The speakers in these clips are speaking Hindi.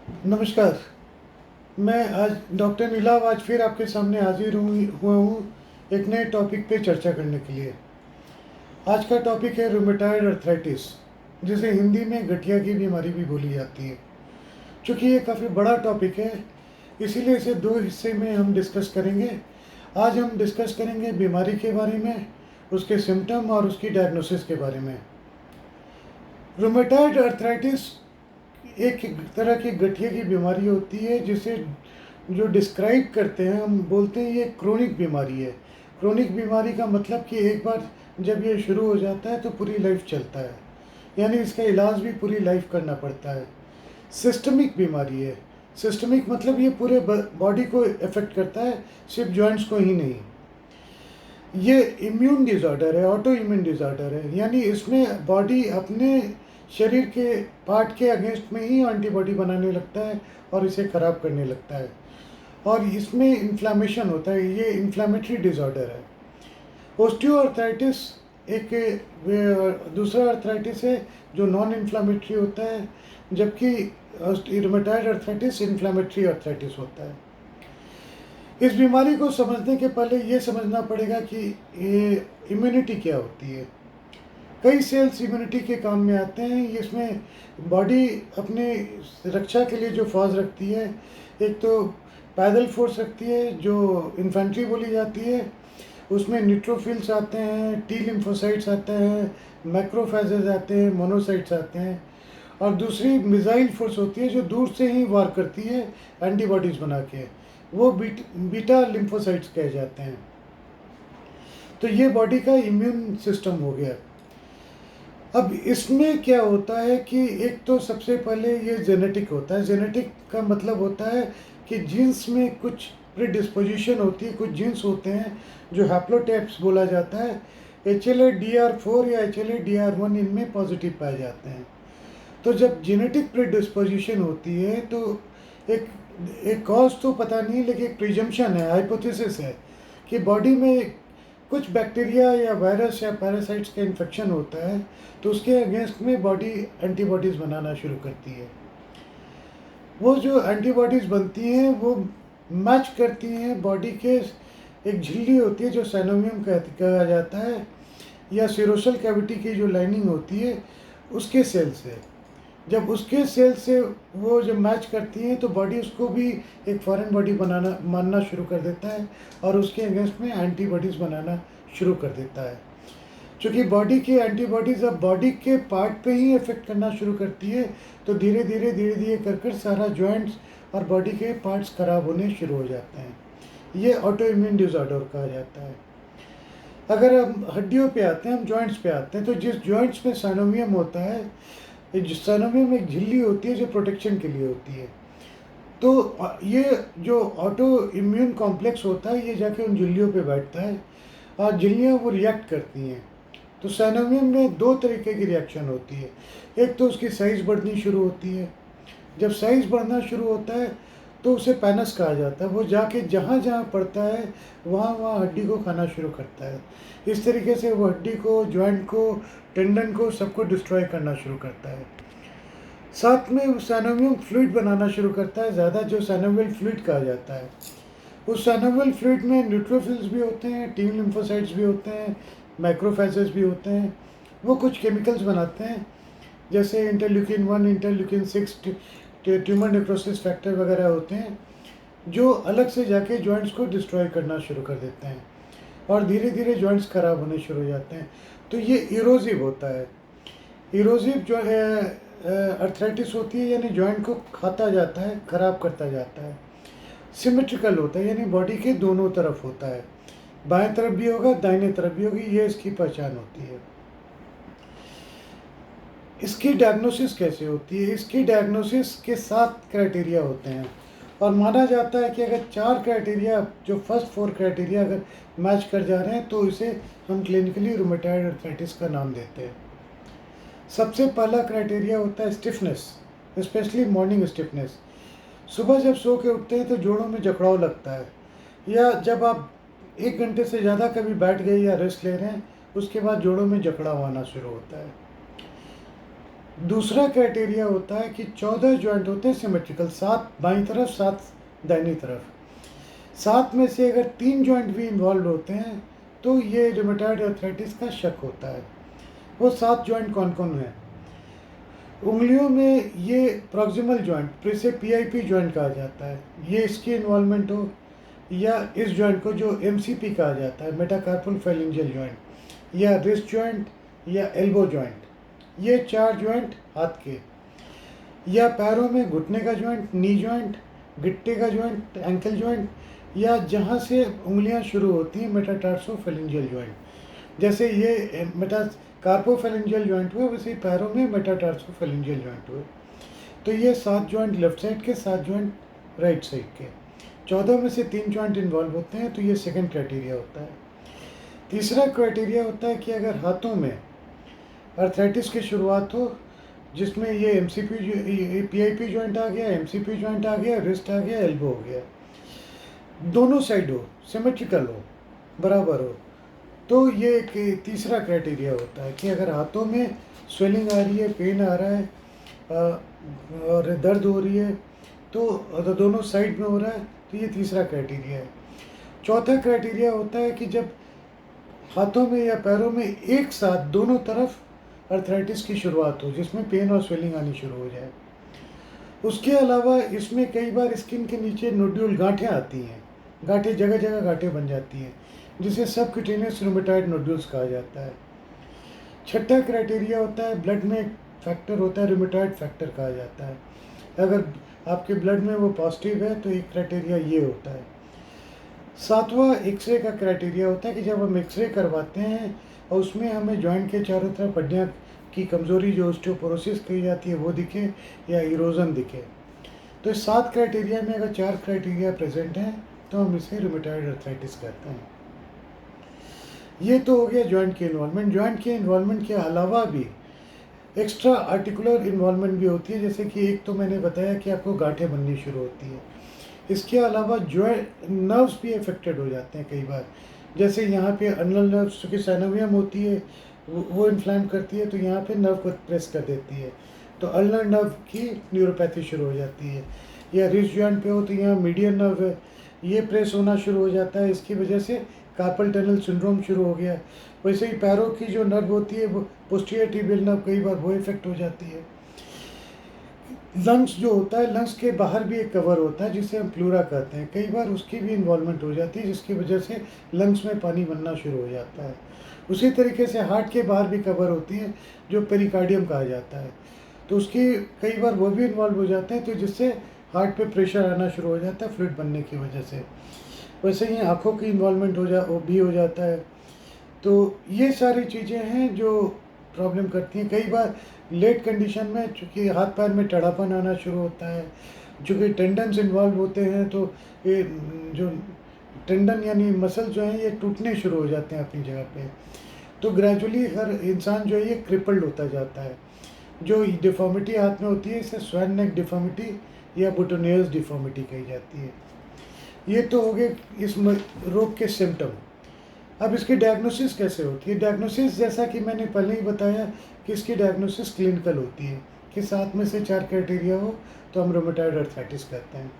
नमस्कार। मैं आज डॉक्टर नीलाव आज फिर आपके सामने हाजिर हुआ हूँ एक नए टॉपिक पे चर्चा करने के लिए। आज का टॉपिक है रूमेटॉइड अर्थराइटिस, जिसे हिंदी में गठिया की बीमारी भी बोली जाती है। चूँकि ये काफ़ी बड़ा टॉपिक है, इसीलिए इसे दो हिस्से में हम डिस्कस करेंगे। आज हम डिस्कस करेंगे बीमारी के बारे में, उसके सिम्टम और उसकी डायग्नोसिस के बारे में। रूमेटॉइड अर्थराइटिस एक तरह की गठिया की बीमारी होती है, जिसे जो डिस्क्राइब करते हैं, हम बोलते हैं ये क्रोनिक बीमारी है। क्रोनिक बीमारी का मतलब कि एक बार जब ये शुरू हो जाता है तो पूरी लाइफ चलता है, यानी इसका इलाज भी पूरी लाइफ करना पड़ता है। सिस्टमिक बीमारी है। सिस्टमिक मतलब ये पूरे बॉडी को इफ़ेक्ट करता है, सिर्फ जॉइंट्स को ही नहीं। ये इम्यून डिज़ॉर्डर है, ऑटो इम्यून डिज़ॉर्डर है, यानी इसमें बॉडी अपने शरीर के पार्ट के अगेंस्ट में ही एंटीबॉडी बनाने लगता है और इसे ख़राब करने लगता है, और इसमें इन्फ्लामेशन होता है। ये इन्फ्लामेटरी डिज़ॉर्डर है। ओस्टियोआर्थराइटिस एक दूसरा अर्थराइटिस है जो नॉन इन्फ्लामेटरी होता है, जबकि रूमेटॉइड अर्थराइटिस इन्फ्लामेटरी अर्थराइटिस होता है। इस बीमारी को समझने के पहले ये समझना पड़ेगा कि ये इम्यूनिटी क्या होती है। कई सेल्स इम्यूनिटी के काम में आते हैं। इसमें बॉडी अपने रक्षा के लिए जो फौज रखती है, एक तो पैदल फोर्स रखती है जो इन्फेंट्री बोली जाती है, उसमें न्यूट्रोफिल्स आते हैं, टी लिम्फोसाइट्स आते हैं, मैक्रोफेजेज आते हैं, मोनोसाइट्स आते हैं, और दूसरी मिसाइल फोर्स होती है जो दूर से ही वार करती है एंटीबॉडीज़ बना के, वो बीटा लिम्फोसाइट्स कहे जाते हैं। तो ये बॉडी का इम्यून सिस्टम हो गया। अब इसमें क्या होता है कि एक तो सबसे पहले ये जेनेटिक होता है। जेनेटिक का मतलब होता है कि जीन्स में कुछ प्रीडिस्पोजिशन होती है, कुछ जीन्स होते हैं जो हैप्लोटाइप्स बोला जाता है। HLA-DR4 या HLA-DR1 इनमें पॉजिटिव पाए जाते हैं। तो जब जेनेटिक प्रीडिस्पोजिशन होती है तो एक एक कॉज तो पता नहीं, लेकिन एक प्रिजम्पशन है, हाइपोथेसिस है कि बॉडी में कुछ बैक्टीरिया या वायरस या पैरासाइट्स का इन्फेक्शन होता है, तो उसके अगेंस्ट में बॉडी एंटीबॉडीज़ बनाना शुरू करती है। वो जो एंटीबॉडीज़ बनती हैं वो मैच करती हैं बॉडी के, एक झिल्ली होती है जो साइनोवियम कहा जाता है, या सिरोसल कैविटी की जो लाइनिंग होती है उसके सेल से। जब उसके सेल से वो जब मैच करती हैं तो बॉडी उसको भी एक फॉरेन बॉडी बनाना मानना शुरू कर देता है और उसके अगेंस्ट में एंटीबॉडीज़ बनाना शुरू कर देता है। चूँकि बॉडी की एंटीबॉडीज़ अब बॉडी के पार्ट पे ही इफ़ेक्ट करना शुरू करती है, तो धीरे धीरे कर सारा जॉइंट्स और बॉडी के पार्ट्स ख़राब होने शुरू हो जाते हैं। ये ऑटो इम्यून डिज़ॉर्डर कहा जाता है। अगर हम हड्डियों पे आते हैं, हम जॉइंट्स पे आते हैं, तो जिस जॉइंट्स में साइनोवियम होता है, साइनोवियम एक झिल्ली होती है जो प्रोटेक्शन के लिए होती है। तो ये जो ऑटो इम्यून कॉम्प्लेक्स होता है, ये जाके उन झिल्लियों पे बैठता है और झिल्लियाँ वो रिएक्ट करती हैं। तो साइनोवियम में दो तरीके की रिएक्शन होती है। एक तो उसकी साइज़ बढ़नी शुरू होती है। जब साइज़ बढ़ना शुरू होता है तो उसे पैनस कहा जाता है। वो जाके जहाँ जहाँ पड़ता है वहाँ वहाँ हड्डी को खाना शुरू करता है। इस तरीके से वो हड्डी को, जॉइंट को, टेंडन को, सबको डिस्ट्रॉय करना शुरू करता है। साथ में वो साइनोवियम फ्लूइड बनाना शुरू करता है, ज़्यादा जो साइनोवियल फ्लूइड कहा जाता है। उस साइनोवियल फ्लूइड में न्यूट्रोफिल्स भी होते हैं, टी लिम्फोसाइट्स भी होते हैं, मैक्रोफेजेस भी होते हैं। वो कुछ केमिकल्स बनाते हैं, जैसे interleukin 1, interleukin 6, tumour necrosis factor वगैरह होते हैं, जो अलग से जाके जॉइंट्स को डिस्ट्रॉय करना शुरू कर देते हैं और धीरे धीरे जॉइंट्स ख़राब होने शुरू हो जाते हैं। तो ये इरोजिव होता है। इरोजिव जो है अर्थराइटिस होती है, यानी जॉइंट को खाता जाता है, ख़राब करता जाता है। सिमेट्रिकल होता है, यानी बॉडी के दोनों तरफ होता है, बाएं तरफ भी होगा, दाहिने तरफ भी होगी, ये इसकी पहचान होती है। इसकी डायग्नोसिस कैसे होती है? इसकी डायग्नोसिस के 7 क्राइटेरिया होते हैं, और माना जाता है कि अगर 4 क्राइटेरिया, जो फर्स्ट 4 क्राइटेरिया अगर मैच कर जा रहे हैं तो इसे हम क्लिनिकली रूमेटॉइड अर्थराइटिस का नाम देते हैं। सबसे पहला क्राइटेरिया होता है स्टिफनेस, स्पेशली मॉर्निंग स्टिफनेस। सुबह जब सो के उठते हैं तो जोड़ों में जकड़ाव लगता है, या जब आप 1 घंटे से ज़्यादा कभी बैठ गए या रेस्ट ले रहे हैं, उसके बाद जोड़ों में जकड़ाव आना शुरू होता है। दूसरा क्राइटेरिया होता है कि 14 जॉइंट होते हैं सिमेट्रिकल, 7 बाईं तरफ 7 दाहिनी तरफ। 7 में से अगर 3 जॉइंट भी इन्वॉल्व होते हैं तो ये रूमेटॉइड आर्थराइटिस का शक होता है। वो 7 जॉइंट कौन कौन है? उंगलियों में ये प्रॉक्सिमल जॉइंट, जिसे पीआईपी जॉइंट कहा जाता है, ये इसकी इन्वॉल्वमेंट हो, या इस जॉइंट को जो एमसीपी कहा जाता है, मेटाकार्पल फेलिंजियल जॉइंट, या रिस्ट जॉइंट, या एल्बो जॉइंट, ये 4 जॉइंट हाथ के, या पैरों में घुटने का जॉइंट, नी जॉइंट, गिट्टे का जॉइंट, एंकल जॉइंट, या जहाँ से उंगलियाँ शुरू होती हैं मेटाटार्सोफेलिंजियल जॉइंट। जैसे ये कार्पोफेलिंजियल जॉइंट हुए, वैसे ही पैरों में मेटाटार्सोफेलिंजियल जॉइंट हुए। तो ये 7 जॉइंट लेफ्ट साइड के, 7 जॉइंट राइट साइड के, 14 में से 3 जॉइंट इन्वॉल्व होते हैं, तो ये सेकंड क्राइटेरिया होता है। तीसरा क्राइटेरिया होता है कि अगर हाथों में आर्थराइटिस की शुरुआत हो, जिसमें ये एमसीपी पीआईपी जॉइंट आ गया, एमसीपी जॉइंट आ गया, रिस्ट आ गया, एल्बो हो गया, दोनों साइड हो, सिमेट्रिकल हो, बराबर हो, तो ये एक तीसरा क्राइटेरिया होता है कि अगर हाथों में स्वेलिंग आ रही है, पेन आ रहा है और दर्द हो रही है, तो अगर दोनों साइड में हो रहा है, तो ये तीसरा क्राइटेरिया है। चौथा क्राइटेरिया होता है कि जब हाथों में या पैरों में एक साथ दोनों तरफ आर्थराइटिस की शुरुआत हो, जिसमें पेन और स्वेलिंग आनी शुरू हो जाए। उसके अलावा इसमें कई बार स्किन के नीचे नोड्यूल, गांठें आती हैं, गांठें जगह जगह गांठें बन जाती हैं, जिसे सबक्यूटेनियस रूमेटॉइड नोड्यूल्स कहा जाता है। छठा क्राइटेरिया होता है, ब्लड में एक फैक्टर होता है, रूमेटॉइड फैक्टर कहा जाता है। अगर आपके ब्लड में वो पॉजिटिव है तो एक क्राइटेरिया ये होता है। सातवां एक्सरे का क्राइटेरिया होता है कि जब हम एक्सरे करवाते हैं और उसमें हमें जॉइंट के चारों तरफ हड्डियाँ की कमज़ोरी, जो ऑस्टियोपोरोसिस कही जाती है, वो दिखे या इरोजन दिखे। तो इस 7 क्राइटेरिया में अगर 4 क्राइटेरिया प्रेजेंट हैं तो हम इसे रूमेटॉइड आर्थराइटिस कहते हैं। ये तो हो गया जॉइंट के इन्वॉल्वमेंट। जॉइंट के इन्वॉल्वमेंट के अलावा भी एक्स्ट्रा आर्टिकुलर इन्वॉल्वमेंट भी होती है, जैसे कि एक तो मैंने बताया कि आपको गांठें बननी शुरू होती है। इसके अलावा जॉइंट नर्व्स भी अफेक्टेड हो जाते हैं कई बार, जैसे यहाँ पे अनल नर्व, चूँकि साइनोवियम होती है, वो इन्फ्लेम करती है, तो यहाँ पे नर्व को प्रेस कर देती है, तो अल्नर नर्व की न्यूरोपैथी शुरू हो जाती है। या रिस्ट जॉइंट पे हो तो यहाँ मीडियन नर्व है, ये प्रेस होना शुरू हो जाता है, इसकी वजह से कार्पल टनल सिंड्रोम शुरू हो गया। वैसे ही पैरों की जो नर्व होती है, वो पोस्टीरियर टिबियल नर्व, कई बार वो इफेक्ट हो जाती है। लंग्स जो होता है, लंग्स के बाहर भी एक कवर होता है जिसे हम प्लूरा कहते हैं, कई बार उसकी भी इन्वॉल्वमेंट हो जाती है, जिसकी वजह से लंग्स में पानी बनना शुरू हो जाता है। उसी तरीके से हार्ट के बाहर भी कवर होती है, जो पेरिकार्डियम कहा जाता है, तो उसकी कई बार वो भी इन्वॉल्व हो जाते हैं, तो जिससे हार्ट पे प्रेशर आना शुरू हो जाता है फ्लूइड बनने की वजह से। वैसे ही आँखों की इन्वॉल्वमेंट वो भी हो जाता है। तो ये सारी चीज़ें हैं जो प्रॉब्लम करती हैं। कई बार लेट कंडीशन में, चूँकि हाथ पैर में टेढ़ापन आना शुरू होता है, चूँकि टेंडन्स इन्वॉल्व होते हैं, तो ये जो टेंडन यानी मसल जो हैं, ये टूटने शुरू हो जाते हैं अपनी जगह पे। तो ग्रेजुअली हर इंसान जो है ये क्रिपल्ड होता जाता है। जो डिफॉर्मिटी हाथ में होती है, इसे स्वैन नेक डिफॉर्मिटी या बुटोनियस डिफॉर्मिटी कही जाती है। ये तो हो गए इस रोग के सिम्टम। अब इसकी डायग्नोसिस कैसे होती है? डायग्नोसिस, जैसा कि मैंने पहले ही बताया कि इसकी डायग्नोसिस क्लिनिकल होती है कि 7 में से 4 क्राइटेरिया हो तो हम रूमेटॉइड आर्थराइटिस कहते हैं।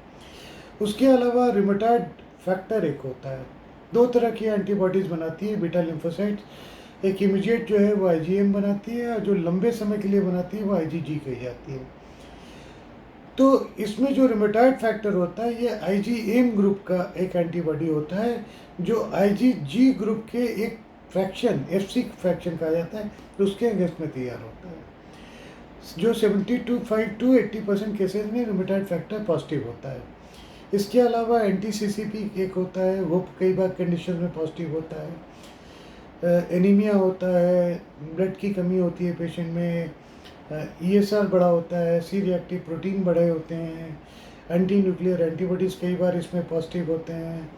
उसके अलावा रूमेटॉइड फैक्टर एक होता है, 2 तरह की एंटीबॉडीज़ बनाती है बीटा लिम्फोसाइट्स। एक इमीडिएट जो है वो आईजीएम बनाती है, और जो लंबे समय के लिए बनाती है वो आईजीजी कही जाती है। तो इसमें जो रूमेटॉइड फैक्टर होता है, ये आईजीएम ग्रुप का एक एंटीबॉडी होता है, जो आईजीजी ग्रुप के एक फ्रैक्शन, एफसी फ्रैक्शन कहा जाता है, उसके अगेंस्ट में तैयार होता है, जो 75 to 80% केसेस में रूमेटॉइड फैक्टर पॉजिटिव होता है। इसके अलावा एंटी-सीसीपी एक होता है, वो कई बार कंडीशन में पॉजिटिव होता है। एनीमिया होता है, ब्लड की कमी होती है पेशेंट में, ईएसआर बड़ा होता है, सी रिएक्टिव प्रोटीन बड़े होते हैं, एंटी न्यूक्लियर एंटीबॉडीज़ कई बार इसमें पॉजिटिव होते हैं।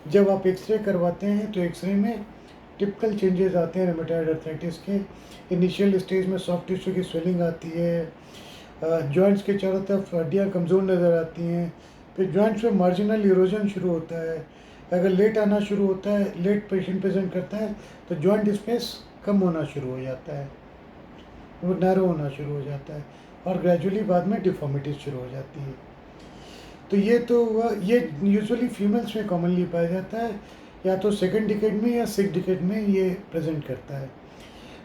जब आप एक्सरे करवाते हैं तो एक्सरे में टिपिकल चेंजेस आते हैं रूमेटॉइड आर्थराइटिस के। इनिशियल स्टेज में सॉफ्ट टिश्यू की स्वेलिंग आती है, जॉइंट्स के चारों तरफ हड्डियाँ कमज़ोर नज़र आती हैं, फिर जॉइंट्स में मार्जिनल इरोजन शुरू होता है। अगर लेट आना शुरू होता है, लेट पेशेंट प्रेजेंट करता है, तो जॉइंट स्पेस कम होना शुरू हो जाता है। वो नैरो होना शुरू हो जाता है और ग्रेजुअली बाद में डिफॉर्मिटीज शुरू हो जाती है। तो ये तो हुआ, ये यूजुअली फीमेल्स में कॉमनली पाया जाता है, या तो सेकंड डिकेड में या सिक्स डिकेड में ये प्रेजेंट करता है।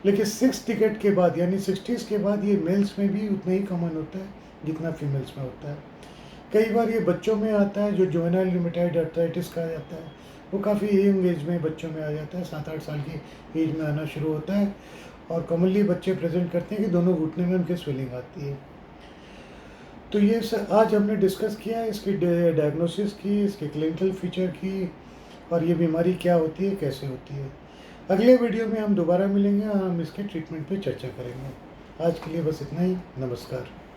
लेकिन सिक्स डिकेड के बाद यानी 60s के बाद ये मेल्स में भी उतना ही कॉमन होता है जितना फीमेल्स में होता है। कई बार ये बच्चों में आता है, जो जुवेनाइल रूमेटॉइड आर्थराइटिस कहा जाता है, वो काफ़ी यंग एज में बच्चों में आ जाता है, 7-8 साल की एज में आना शुरू होता है। और कॉमनली बच्चे प्रेजेंट करते हैं कि दोनों घुटने में उनके स्वेलिंग आती है। तो ये आज हमने डिस्कस किया इसकी डायग्नोसिस की, इसके क्लिनिकल फीचर की, और ये बीमारी क्या होती है, कैसे होती है। अगले वीडियो में हम दोबारा मिलेंगे और हम इसके ट्रीटमेंट पे चर्चा करेंगे। आज के लिए बस इतना ही। नमस्कार।